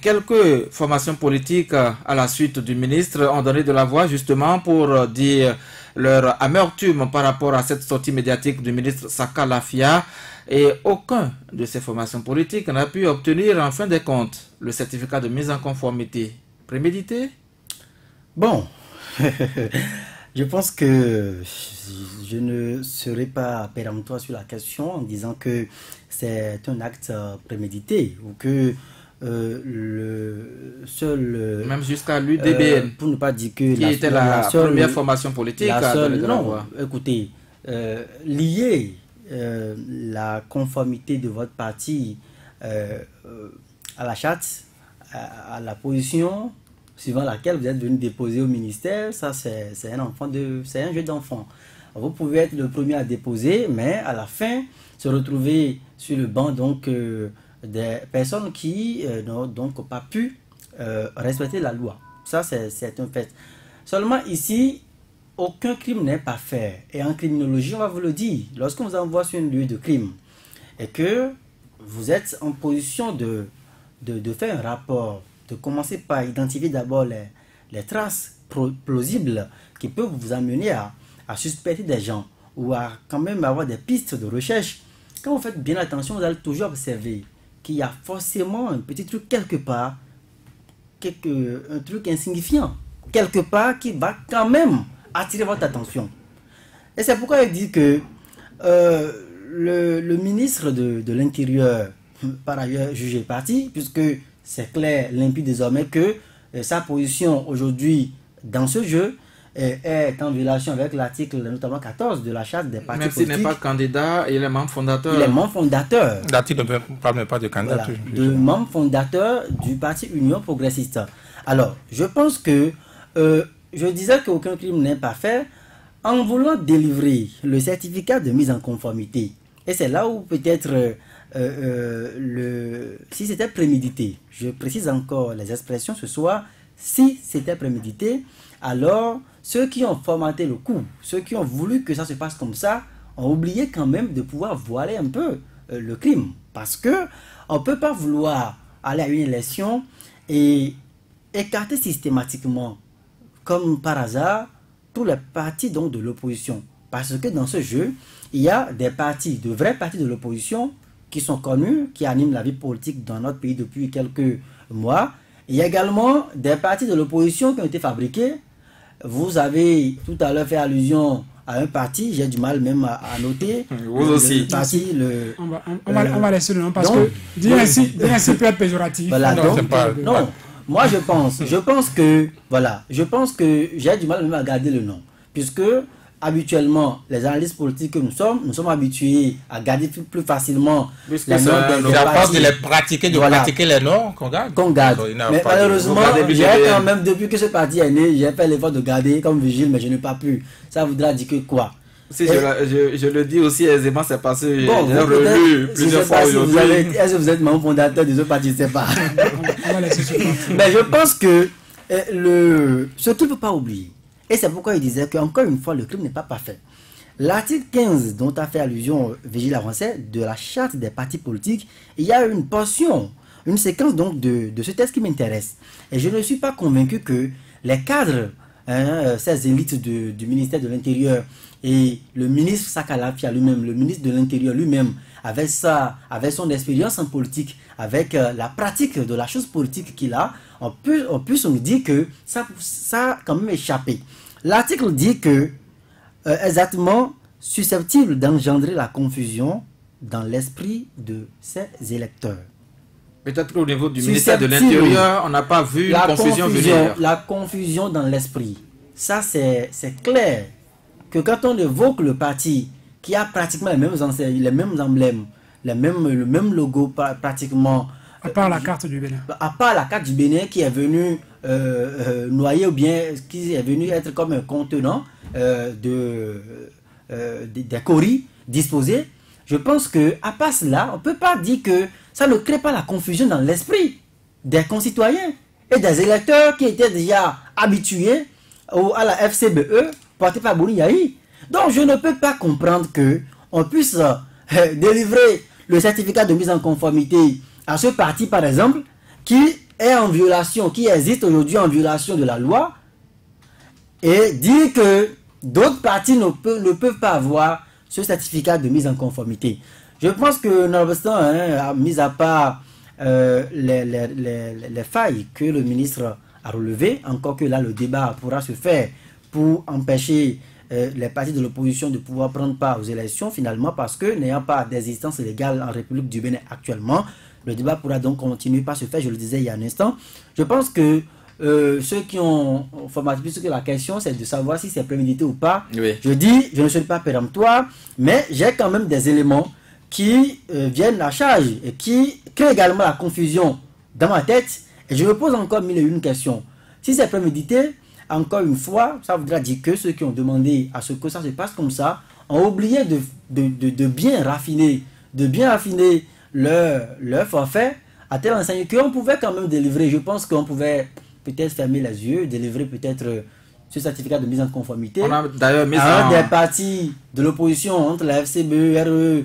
Quelques formations politiques à la suite du ministre ont donné de la voix justement pour dire leur amertume par rapport à cette sortie médiatique du ministre Saka Lafia. Et aucun de ces formations politiques n'a pu obtenir en fin de compte le certificat de mise en conformité. Prémédité? Bon, je pense que je ne serai pas péremptoire sur la question en disant que c'est un acte prémédité ou que le seul... Même jusqu'à l'UDBN, pour ne pas dire que... qui était la première formation politique à donner de la voix. Écoutez, lier la conformité de votre parti à la charte, à la position suivant laquelle vous êtes venu déposer au ministère, ça c'est un jeu d'enfant. Vous pouvez être le premier à déposer, mais à la fin se retrouver sur le banc donc des personnes qui n'ont donc pas pu respecter la loi. Ça c'est un fait. Seulement ici, aucun crime n'est pas fait. Et en criminologie, on va vous le dire, lorsqu'on vous envoie sur un lieu de crime et que vous êtes en position de faire un rapport, de commencer par identifier d'abord les traces plausibles qui peuvent vous amener à suspecter des gens ou à quand même avoir des pistes de recherche. Quand vous faites bien attention, vous allez toujours observer qu'il y a forcément un petit truc quelque part, un truc insignifiant, quelque part qui va quand même attirer votre attention. Et c'est pourquoi je dis que le ministre de l'Intérieur, par ailleurs jugé parti, puisque c'est clair, limpide désormais que sa position aujourd'hui dans ce jeu est en violation avec l'article notamment 14 de la charte des partis politiques. Même s'il n'est pas candidat, il est membre fondateur. Il est membre fondateur. L'article ne parle même pas de candidat. Voilà, de membre fondateur du parti Union Progressiste. Alors, je pense que je disais qu'aucun crime n'est pas fait en voulant délivrer le certificat de mise en conformité. Et c'est là où peut-être si c'était prémédité, je précise encore les expressions ce soir, si c'était prémédité, alors ceux qui ont formaté le coup, ceux qui ont voulu que ça se passe comme ça, ont oublié quand même de pouvoir voiler un peu le crime. Parce que on ne peut pas vouloir aller à une élection et écarter systématiquement, comme par hasard, tous les partis donc, de l'opposition. Parce que dans ce jeu, il y a des partis, de vrais partis de l'opposition qui sont connus, qui animent la vie politique dans notre pays depuis quelques mois. Il y a également des partis de l'opposition qui ont été fabriqués. Vous avez tout à l'heure fait allusion à un parti, j'ai du mal même à noter. Vous aussi. On va laisser le nom parce que dire ainsi peut être péjoratif. Voilà, non, moi je pense que j'ai du mal même à garder le nom. Puisque habituellement, les analystes politiques que nous sommes habitués à garder plus facilement les noms des partis. Pratiquer les noms qu'on garde. Mais malheureusement, quand même, depuis que ce parti est né, j'ai fait l'effort de garder comme vigile, mais je n'ai pas pu. Ça voudra dire que quoi? Si je le dis aussi aisément, c'est parce que j'ai relu plusieurs fois aujourd'hui. Est-ce que vous êtes membre fondateur de ce parti? Je ne sais pas. Mais je pense que ce qu'il ne faut pas oublier, et c'est pourquoi il disait qu'encore une fois, le crime n'est pas parfait. L'article 15 dont a fait allusion Vigile Avancé de la charte des partis politiques, il y a une portion, une séquence donc de ce texte qui m'intéresse. Et je ne suis pas convaincu que les cadres, ces élites du ministère de l'Intérieur et le ministre Sakalafia lui-même, le ministre de l'Intérieur lui-même, avec son expérience en politique, avec la pratique de la chose politique qu'il a, on peut nous dire que ça a quand même échappé. L'article dit que, exactement, susceptible d'engendrer la confusion dans l'esprit de ses électeurs. Peut-être qu'au niveau du ministère de l'Intérieur, on n'a pas vu une confusion venir. La confusion dans l'esprit. Ça, c'est clair que quand on évoque le parti qui a pratiquement les mêmes enseignes, les mêmes emblèmes, le même logo pratiquement. À part la carte du Bénin. À part la carte du Bénin qui est venue noyer ou bien qui est venue être comme un contenant des coris disposés. Je pense qu'à part cela, on ne peut pas dire que ça ne crée pas la confusion dans l'esprit des concitoyens et des électeurs qui étaient déjà habitués à la FCBE portée par Bouni Yahi. Donc je ne peux pas comprendre qu'on puisse délivrer le certificat de mise en conformité à ce parti, par exemple, qui est en violation, qui existe aujourd'hui en violation de la loi, et dire que d'autres partis ne peuvent pas avoir ce certificat de mise en conformité. Je pense que, nonobstant, mis à part les failles que le ministre a relevées, encore que là le débat pourra se faire pour empêcher les partis de l'opposition de pouvoir prendre part aux élections, finalement, parce que n'ayant pas d'existence légale en République du Bénin actuellement, le débat pourra donc continuer par se faire, je le disais il y a un instant. Je pense que ceux qui ont formaté, puisque la question c'est de savoir si c'est prémédité ou pas, oui. Je dis, je ne suis pas péremptoire, mais j'ai quand même des éléments qui viennent à charge et qui créent également la confusion dans ma tête. Et je me pose encore mille et une questions. Si c'est prémédité, encore une fois, ça voudra dire que ceux qui ont demandé à ce que ça se passe comme ça ont oublié de bien raffiner leur forfait à tel enseigne qu'on pouvait quand même délivrer. Je pense qu'on pouvait peut-être fermer les yeux, délivrer peut-être ce certificat de mise en conformité. On a d'ailleurs mis des partis de l'opposition entre la FCBE, RE,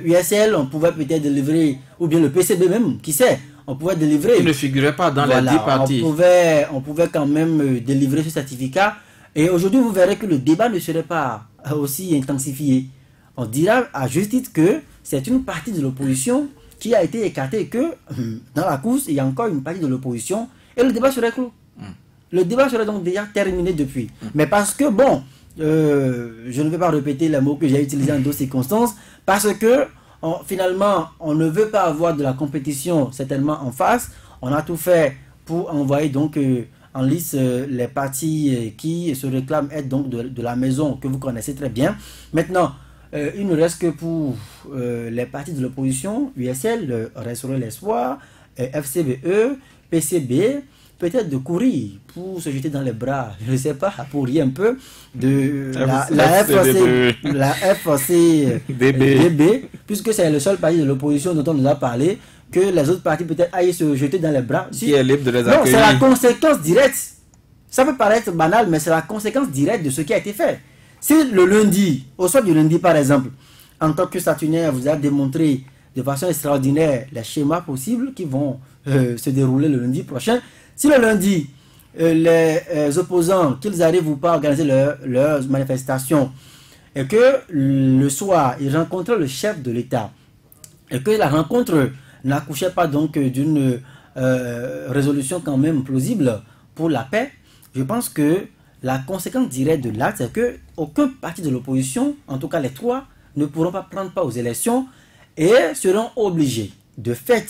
USL, on pouvait peut-être délivrer, ou bien le PCB même, qui sait, on pouvait délivrer. Il ne figurait pas dans les 10 partis. On pouvait quand même délivrer ce certificat. Et aujourd'hui, vous verrez que le débat ne serait pas aussi intensifié. On dira à juste titre que c'est une partie de l'opposition qui a été écartée et que dans la course, il y a encore une partie de l'opposition et le débat serait clos. Le débat serait donc déjà terminé depuis. Mais parce que, bon, je ne vais pas répéter les mots que j'ai utilisés en d'autres circonstances, parce que finalement, on ne veut pas avoir de la compétition certainement en face. On a tout fait pour envoyer donc en lice les partis qui se réclament être donc de la maison que vous connaissez très bien. Maintenant, il ne reste que pour les partis de l'opposition, USL, Restaurer l'Espoir, FCBE, PCB, peut-être de courir pour se jeter dans les bras, je ne sais pas, pour rien un peu, de la FCDB, puisque c'est le seul parti de l'opposition dont on nous a parlé, que les autres partis peut-être aillent se jeter dans les bras. Qui est libre de les accueillir. Non, c'est la conséquence directe. Ça peut paraître banal, mais c'est la conséquence directe de ce qui a été fait. Si le lundi, au soir du lundi par exemple, en tant que statunaire, vous avez démontré de façon extraordinaire les schémas possibles qui vont se dérouler le lundi prochain. Si le lundi, les opposants, qu'ils arrivent ou pas à organiser leurs manifestations, et que le soir, ils rencontrent le chef de l'État, et que la rencontre n'accouchait pas donc d'une résolution quand même plausible pour la paix, je pense que la conséquence directe de l'acte, c'est qu'aucun parti de l'opposition, en tout cas les trois, ne pourront pas prendre part aux élections et seront obligés, de fait,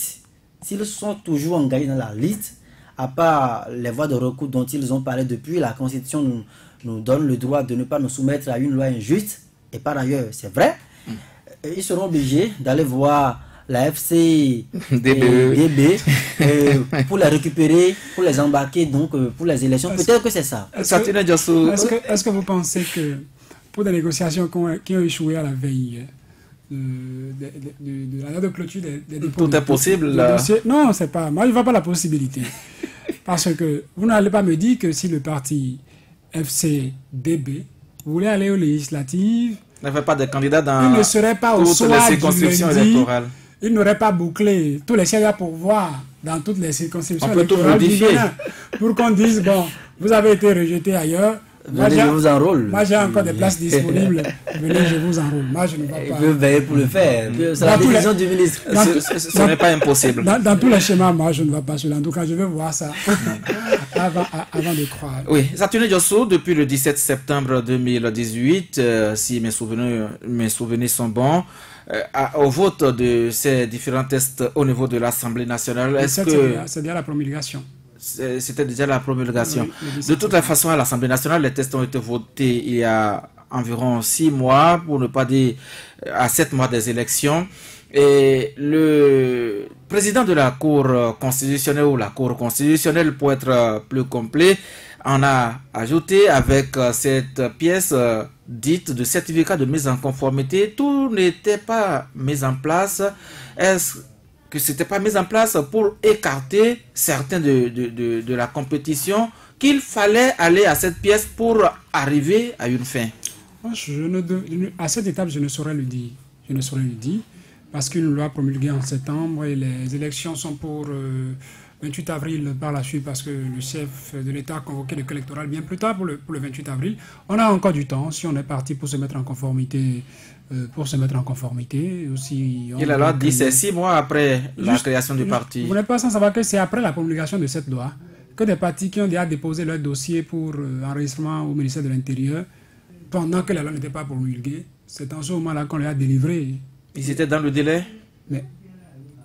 s'ils sont toujours engagés dans la liste, à part les voies de recours dont ils ont parlé depuis, la Constitution nous donne le droit de ne pas nous soumettre à une loi injuste, et par ailleurs, c'est vrai, ils seront obligés d'aller voir la FCDB pour les récupérer, pour les embarquer donc pour les élections. Peut-être que c'est ça. Est-ce que vous pensez que pour des négociations qui ont échoué à la veille de la date de clôture des dépôts, tout est possible là. Non, c'est pas. Moi, je ne vois pas la possibilité. Parce que vous n'allez pas me dire que si le parti FCDB voulait aller aux législatives, il n'y avait pas de candidats dans il ne serait pas au toutes soir les circonscriptions électorales. Il n'aurait pas bouclé tous les sièges à pourvoir dans toutes les circonscriptions électorales. On peut électorales tout modifier. Pour qu'on dise, bon, vous avez été rejeté ailleurs. Venez, je vous enrôle. Moi, j'ai encore des places disponibles. Venez, je vous enrôle. Moi, je ne vais pas. Il peut veiller pour le faire. C'est la décision du ministre. Ce n'est pas impossible. Dans tous les schémas, moi, je ne vais pas cela. En tout cas, je vais voir ça avant de croire. Oui, Saturne Diosso, depuis le 17 septembre 2018, si mes souvenirs sont bons, au vote de ces différents tests au niveau de l'Assemblée nationale, est-ce que... C'est bien la promulgation. C'était déjà la promulgation. Oui, de toute la façon, à l'Assemblée nationale, les tests ont été votés il y a environ 6 mois, pour ne pas dire à 7 mois des élections. Et le président de la Cour constitutionnelle, ou la Cour constitutionnelle pour être plus complet, en a ajouté avec cette pièce dite de certificat de mise en conformité. Tout n'était pas mis en place. Est-ce que ce n'était pas mis en place pour écarter certains de la compétition, qu'il fallait aller à cette pièce pour arriver à une fin? À cette étape, je ne saurais le dire. Je ne saurais le dire, parce qu'une loi promulguée en septembre et les élections sont pour 28 avril par la suite, parce que le chef de l'État a convoqué le corps électoral bien plus tard pour le 28 avril. On a encore du temps, si on est parti pour se mettre en conformité. Aussi, et la loi dit c'est 6 mois après la création du parti. Vous n'êtes pas sans savoir que c'est après la promulgation de cette loi que des partis qui ont déjà déposé leur dossier pour enregistrement au ministère de l'Intérieur, pendant que la loi n'était pas promulguée, c'est en ce moment-là qu'on les a délivrés. Ils étaient dans le délai? Mais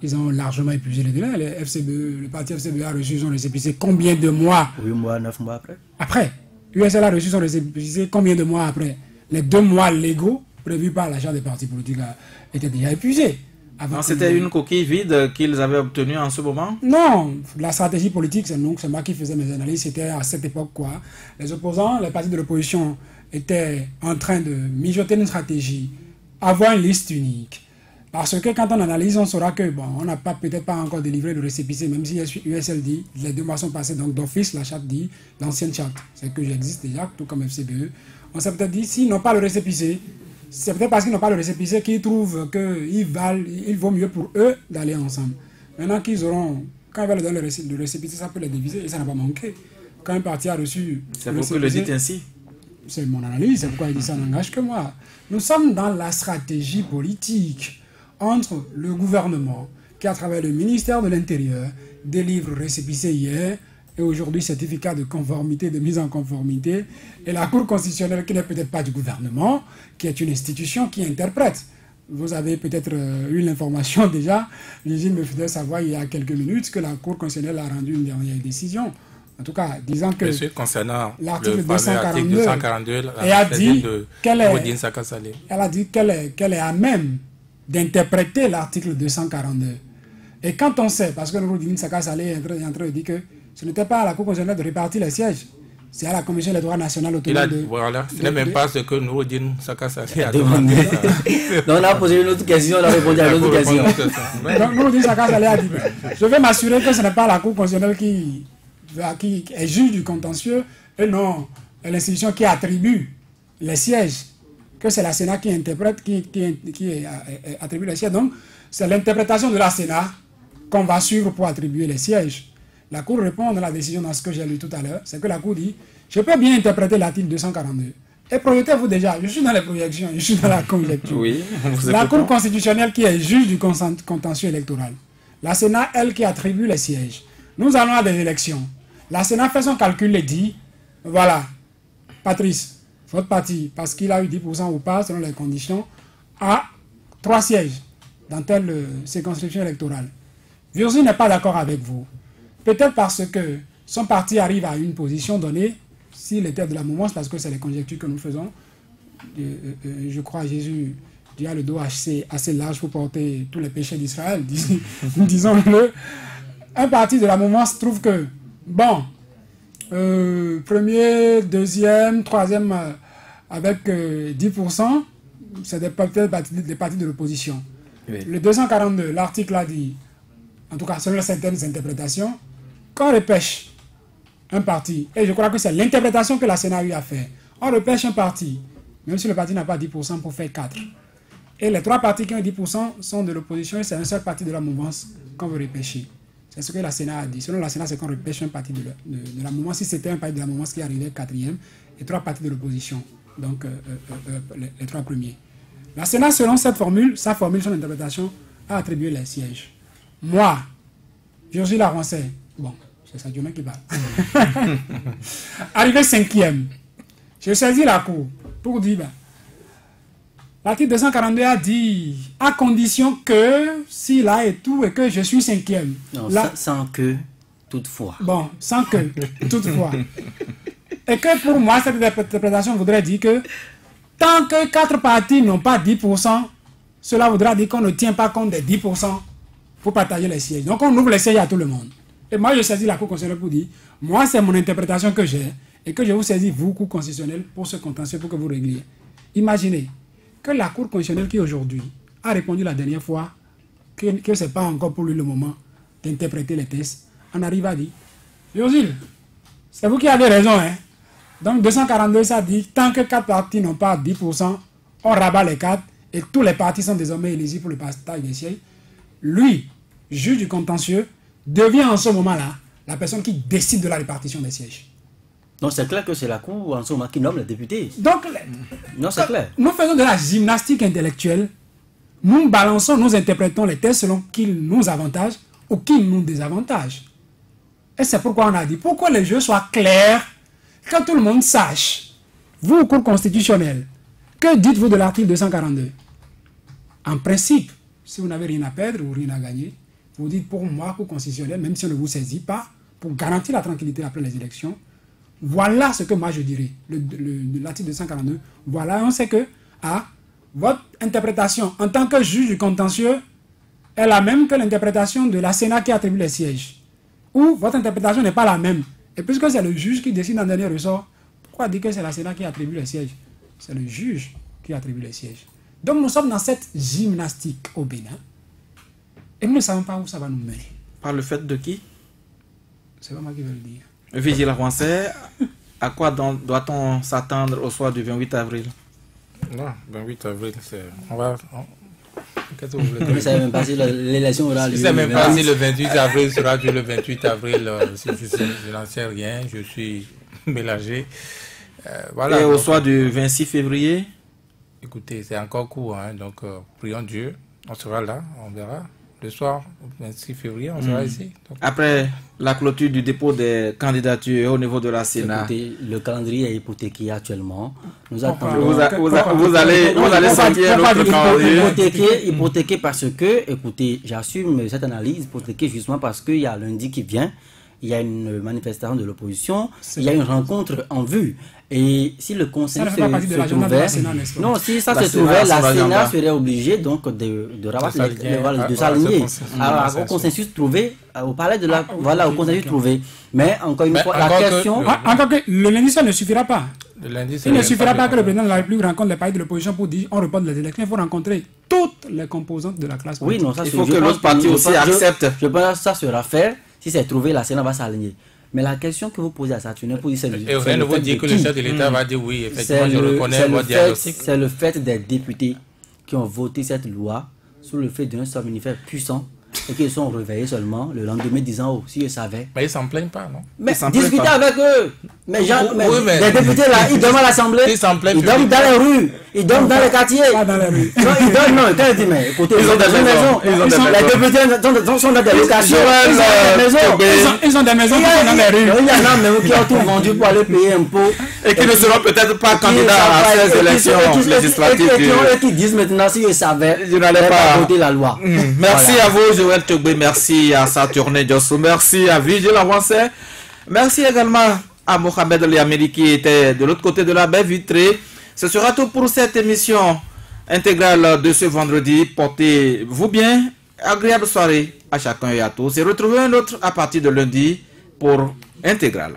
ils ont largement épuisé le délai. Le parti FCBE a reçu son récépissé combien de mois? 8 mois, 9 mois après. Après, USL a reçu son récépissé combien de mois après? Les 2 mois légaux prévus par l'achat des partis politiques étaient déjà épuisés. C'était une coquille vide qu'ils avaient obtenue en ce moment? Non, la stratégie politique, c'est moi qui faisais mes analyses, c'était à cette époque quoi. Les opposants, les partis de l'opposition étaient en train de mijoter une stratégie, avoir une liste unique. Parce que quand on analyse, on saura que, bon, on n'a peut-être pas encore délivré le récépissé, même si USL dit, les 2 mois sont passés, donc d'office, la charte dit, l'ancienne charte, c'est que j'existe déjà, tout comme FCBE. On s'est peut-être dit, s'ils n'ont pas le récépissé, c'est peut-être parce qu'ils n'ont pas le récépissé qu'ils trouvent qu'il vaut mieux pour eux d'aller ensemble. Maintenant qu'ils auront, quand ils veulent donner le récépissé, ça peut les diviser et ça n'a pas manqué. Quand un parti a reçu... C'est vous qui le dites ainsi? C'est mon analyse, c'est pourquoi il dit ça n'engage que moi. Nous sommes dans la stratégie politique entre le gouvernement, qui à travers le ministère de l'Intérieur délivre récépissé hier, et aujourd'hui certificat de conformité, de mise en conformité, et la Cour constitutionnelle qui n'est peut-être pas du gouvernement, qui est une institution qui interprète. Vous avez peut-être eu l'information déjà, Légine me faisait savoir il y a quelques minutes que la Cour constitutionnelle a rendu une dernière décision. En tout cas, disant que l'article 242 elle a dit qu'elle est à même d'interpréter l'article 242. Et quand on sait, parce que Nouroudine Saka Saleh est en train de dire que Ce n'était pas à la Cour constitutionnelle de répartir les sièges. C'est à la Commission électorale nationale autonome Voilà, ce n'est même pas ce que Noureddine Saka-Sali a demandé. Donc on a posé une autre question, on a répondu à une autre question. Donc Noureddine Saka-Sali a dit, je vais m'assurer que ce n'est pas la Cour constitutionnelle qui est juge du contentieux et non l'institution qui attribue les sièges, que c'est la Sénat qui interprète, qui attribue les sièges. Donc c'est l'interprétation de la Sénat qu'on va suivre pour attribuer les sièges. La Cour répond dans la décision dans ce que j'ai lu tout à l'heure, c'est que la Cour dit, je peux bien interpréter l'article 242. Et projetez-vous déjà, je suis dans les projections, je suis dans la conjecture. Oui, la Cour constitutionnelle qui est juge du contentieux électoral. La Sénat, elle, qui attribue les sièges. Nous allons à des élections. La Sénat fait son calcul et dit, voilà, Patrice, votre parti, parce qu'il a eu 10% ou pas, selon les conditions, a 3 sièges dans telle circonscription électorale. Virginie n'est pas d'accord avec vous. Peut-être parce que son parti arrive à une position donnée, s'il était de la mouvance, parce que c'est les conjectures que nous faisons. Je crois que Jésus a le dos assez large pour porter tous les péchés d'Israël, disons-le. Un parti de la mouvance trouve que, bon, premier, deuxième, troisième, avec 10%, c'est peut-être des partis de l'opposition. Oui. Le 242, l'article a dit, en tout cas selon certaines interprétations, quand on repêche un parti, et je crois que c'est l'interprétation que la Sénat a eu à faire, on repêche un parti, même si le parti n'a pas 10% pour faire 4. Et les 3 partis qui ont 10% sont de l'opposition et c'est un seul parti de la mouvance qu'on veut repêcher. C'est ce que la Sénat a dit. Selon la Sénat, c'est qu'on repêche un parti de la mouvance. Si c'était un parti de la mouvance qui arrivait 4e et 3 partis de l'opposition, donc les 3 premiers. La Sénat, selon cette formule, sa formule, son interprétation, a attribué les sièges. Moi, Virgile Laroncet, bon, c'est Sadio qui parle. Arrivé 5e, je saisis la Cour pour dire, l'article 242 a dit, à condition que, s'il a et tout, et que je suis 5e. Non, là, sans que, toutefois. Bon, sans que, toutefois. Et que pour moi, cette interprétation voudrait dire que, tant que 4 partis n'ont pas 10%, cela voudra dire qu'on ne tient pas compte des 10% pour partager les sièges. Donc on ouvre les sièges à tout le monde. Et moi, je saisis la Cour constitutionnelle pour dire, moi, c'est mon interprétation que j'ai, et que je vous saisis, vous, Cour constitutionnelle, pour ce contentieux, pour que vous régliez. Imaginez que la Cour constitutionnelle qui, aujourd'hui, a répondu la dernière fois que ce n'est pas encore pour lui le moment d'interpréter les textes, on arrive à dire, Virgile, c'est vous qui avez raison, hein. Donc 242, ça dit, tant que 4 partis n'ont pas 10%, on rabat les 4, et tous les partis sont désormais éligibles pour le partage des sièges. Lui, juge du contentieux, devient en ce moment-là la personne qui décide de la répartition des sièges. Donc c'est clair que c'est la Cour en ce moment qui nomme les députés. Donc, non, c'est clair. Nous faisons de la gymnastique intellectuelle. Nous balançons, nous interprétons les textes selon qu'ils nous avantagent ou qu'ils nous désavantagent. Et c'est pourquoi on a dit, pourquoi les jeux soient clairs, que tout le monde sache. Vous, Cour constitutionnelle, que dites-vous de l'article 242? En principe, si vous n'avez rien à perdre ou rien à gagner, vous dites pour moi, Cour constitutionnelle, même si on ne vous saisit pas, pour garantir la tranquillité après les élections, voilà ce que moi je dirais, l'article 242, voilà, on sait que votre interprétation en tant que juge du contentieux est la même que l'interprétation de la Sénat qui attribue les sièges. Ou votre interprétation n'est pas la même. Et puisque c'est le juge qui décide en dernier ressort, pourquoi dire que c'est la Sénat qui attribue les sièges? C'est le juge qui attribue les sièges. Donc nous sommes dans cette gymnastique au Bénin et nous ne savons pas où ça va nous mener. Par le fait de qui? C'est pas moi qui vais le dire. Vigile Laroncet, à quoi doit-on s'attendre au soir du 28 avril? Non, 28 avril, c'est... Qu'est-ce que vous voulez dire? Je ne savais même pas si l'élection aura lieu. Je ne sais même pas si le 28 avril sera dû le 28 avril. Je n'en sais rien, je suis mélangé. Voilà. Et au soir du 26 février? Écoutez, c'est encore court, hein, donc prions Dieu. On sera là, on verra. Le soir, 26 février, on sera ici. Donc. Après la clôture du dépôt des candidatures au niveau de la Sénat. Écoutez, le calendrier est hypothéqué actuellement. Nous attendons. Vous allez sortir notre calendrier. Hypothéqué parce que, écoutez, j'assume cette analyse, hypothéqué justement parce qu'il y a lundi qui vient. il y a une manifestation de l'opposition, il y a une rencontre en vue. Et si le conseil se trouvait, non, si ça se trouvait, la Sénat serait obligée donc de rabattre de s'aligner au consensus trouvé au palais de la, voilà, au consensus trouvé. Mais encore une fois, la question, encore que le lundi ça ne suffira pas. Il ne suffira pas que le président de la République rencontre les partis de l'opposition pour dire on reporte les élections. Il faut rencontrer toutes les composantes de la classe politique. Oui, non, ça il faut que l'autre parti aussi accepte. Je pense que ça sera fait. Si c'est trouvé, la Sénat va s'aligner. Mais la question que vous posez à Saturnin, pour dire c'est le rien ne vous dire que le chef de l'État va dire oui, effectivement, je reconnais votre diagnostic. C'est le fait des députés qui ont voté cette loi sous le fait d'un somnifère puissant et qu'ils sont réveillés seulement le lendemain disant oh, si ils savaient. Mais ils ne s'en plaignent pas, non? Mais discutez avec eux. Mais les députés là, ils dorment à l'Assemblée, ils dorment dans les rues, ils dorment dans les quartiers. Pas dans les rues. Non, ils dorment, non, quand je dis, mais écoutez, ils ont des maisons. Les députés sont dans des locations. Ils ont des maisons qui sont dans les rues. Il y en a même qui ont tout vendu pour aller payer impôts. Et qui ne seront peut-être pas candidats à ces élections législatives. Et qui disent maintenant si ils savaient, je n'allais pas voter la loi. Merci à vous, Joël Togbe. Merci à Saturnin Diosso. Merci à Vigile Avancé. Merci également à Mohamed Liamedi qui était de l'autre côté de la baie vitrée. Ce sera tout pour cette émission intégrale de ce vendredi. Portez-vous bien. Agréable soirée à chacun et à tous. Et retrouvez un autre à partir de lundi pour Intégrale.